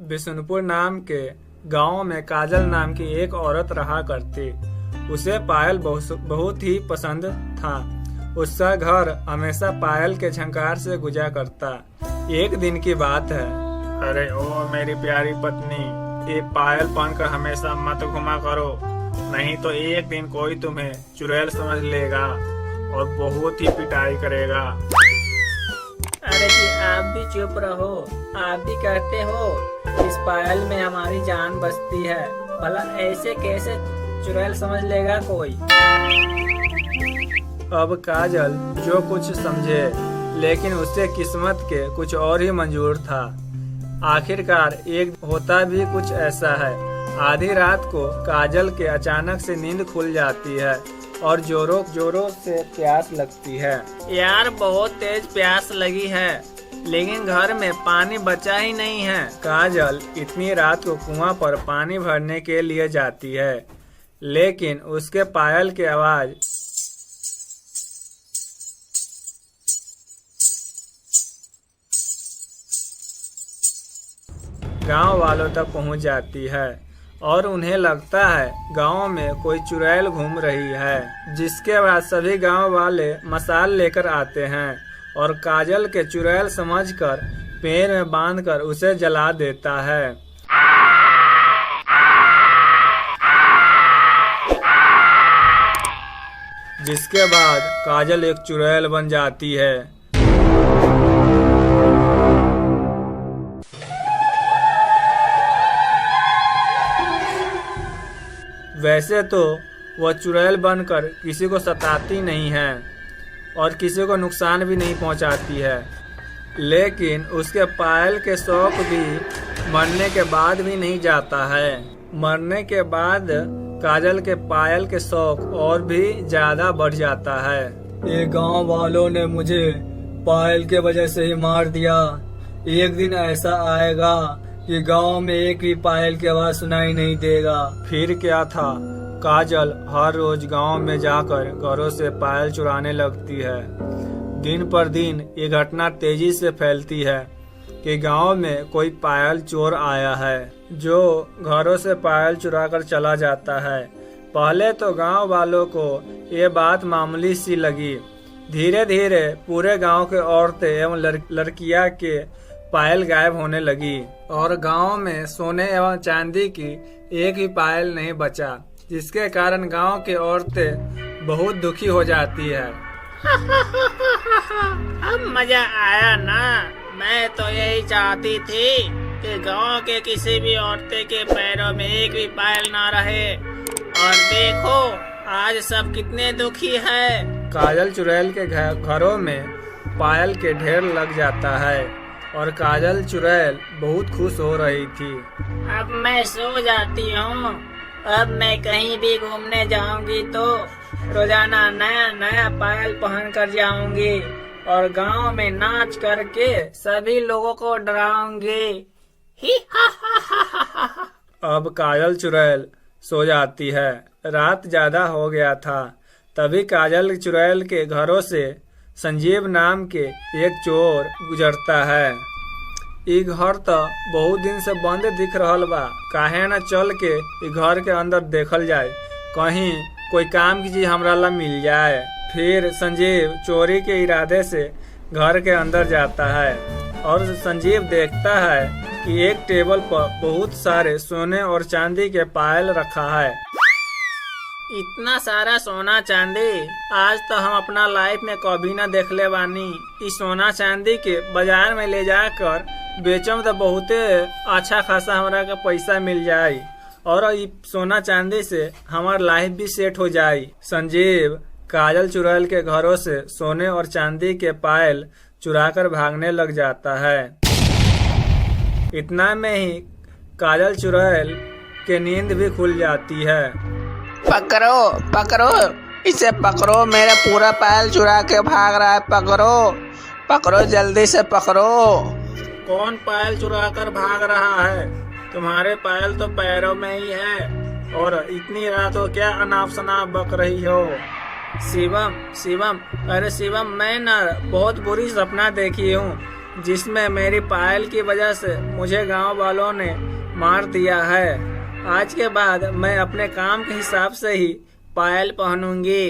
बिशुनपुर नाम के गांव में काजल नाम की एक औरत रहा करती। उसे पायल बहुत ही पसंद था। उसका घर हमेशा पायल के झंकार से गुजरा करता। एक दिन की बात है। अरे ओ मेरी प्यारी पत्नी, ये पायल पहनकर हमेशा मत घुमा करो, नहीं तो एक दिन कोई तुम्हें चुड़ैल समझ लेगा और बहुत ही पिटाई करेगा। अरे जी आप भी चुप रहो। आप भी कहते हो इस पायल में हमारी जान बसती है, भला ऐसे कैसे चुड़ैल समझ लेगा कोई। अब काजल जो कुछ समझे, लेकिन उससे किस्मत के कुछ और ही मंजूर था। आखिरकार एक होता भी कुछ ऐसा है। आधी रात को काजल के अचानक से नींद खुल जाती है और जोरों जोरों से प्यास लगती है। यार बहुत तेज प्यास लगी है, लेकिन घर में पानी बचा ही नहीं है। काजल इतनी रात को कुआं पर पानी भरने के लिए जाती है, लेकिन उसके पायल की आवाज गांव वालों तक पहुंच जाती है और उन्हें लगता है गांव में कोई चुड़ैल घूम रही है। जिसके बाद सभी गांव वाले मसाल लेकर आते हैं और काजल के चुड़ैल समझकर पेड़ में बांधकर उसे जला देता है। जिसके बाद काजल एक चुड़ैल बन जाती है। वैसे तो वह चुड़ैल बनकर किसी को सताती नहीं है और किसी को नुकसान भी नहीं पहुंचाती है, लेकिन उसके पायल के शौक भी मरने के बाद भी नहीं जाता है। मरने के बाद काजल के पायल के शौक और भी ज्यादा बढ़ जाता है। ये गांव वालों ने मुझे पायल के वजह से ही मार दिया। एक दिन ऐसा आएगा कि गांव में एक भी पायल की आवाज सुनाई नहीं देगा। फिर क्या था, काजल हर रोज गांव में जाकर घरों से पायल चुराने लगती है। दिन पर दिन ये घटना तेजी से फैलती है कि गांव में कोई पायल चोर आया है जो घरों से पायल चुराकर चला जाता है। पहले तो गांव वालों को ये बात मामूली सी लगी। धीरे धीरे पूरे गांव के औरतें एवं लड़कियां के पायल गायब होने लगी और गांव में सोने एवं चांदी की एक भी पायल नहीं बचा, जिसके कारण गांव की औरतें बहुत दुखी हो जाती है। अब मजा आया ना। मैं तो यही चाहती थी कि गांव के किसी भी औरतें के पैरों में एक भी पायल ना रहे, और देखो आज सब कितने दुखी है। काजल चुड़ैल के घरों में पायल के ढेर लग जाता है और काजल चुड़ैल बहुत खुश हो रही थी। अब मैं सो जाती हूँ। अब मैं कहीं भी घूमने जाऊंगी तो रोजाना नया नया पायल पहन कर जाऊंगी और गांव में नाच करके सभी लोगों को डराऊंगी। ही हा हा हा हा हा। अब काजल चुड़ैल सो जाती है। रात ज्यादा हो गया था। तभी काजल चुड़ैल के घरों से संजीव नाम के एक चोर गुजरता है। ई घर तो बहुत दिन से बंद दिख रहल बा, काहे न चल के ई घर के अंदर देखल जाए, कहीं कोई काम की चीज हमरा ला मिल जाए। फिर संजीव चोरी के इरादे से घर के अंदर जाता है और संजीव देखता है कि एक टेबल पर बहुत सारे सोने और चांदी के पायल रखा है। इतना सारा सोना चांदी आज तो हम अपना लाइफ में कभी न देखले बानी। इस सोना चांदी के बाजार में ले जाकर बेचम तो बहुते अच्छा खासा हमरा का पैसा मिल जाये और इस सोना चांदी से हमार लाइफ भी सेट हो जाये। संजीव काजल चुड़ैल के घरों से सोने और चांदी के पायल चुराकर भागने लग जाता है। इतना में ही काजल चुड़ैल के नींद भी खुल जाती है। पकड़ो पकड़ो, इसे पकड़ो, मेरा पूरा पायल चुरा के भाग रहा है। पकड़ो पकड़ो, जल्दी से पकड़ो। कौन पायल चुरा कर भाग रहा है? तुम्हारे पायल तो पैरों में ही है और इतनी रात को क्या अनाप शनाप बक रही हो? शिवम शिवम, अरे शिवम, मैं ना बहुत बुरी सपना देखी हूँ। जिसमें मेरी पायल की वजह से मुझे गांव वालों ने मार दिया है। आज के बाद मैं अपने काम के हिसाब से ही पायल पहनूंगी।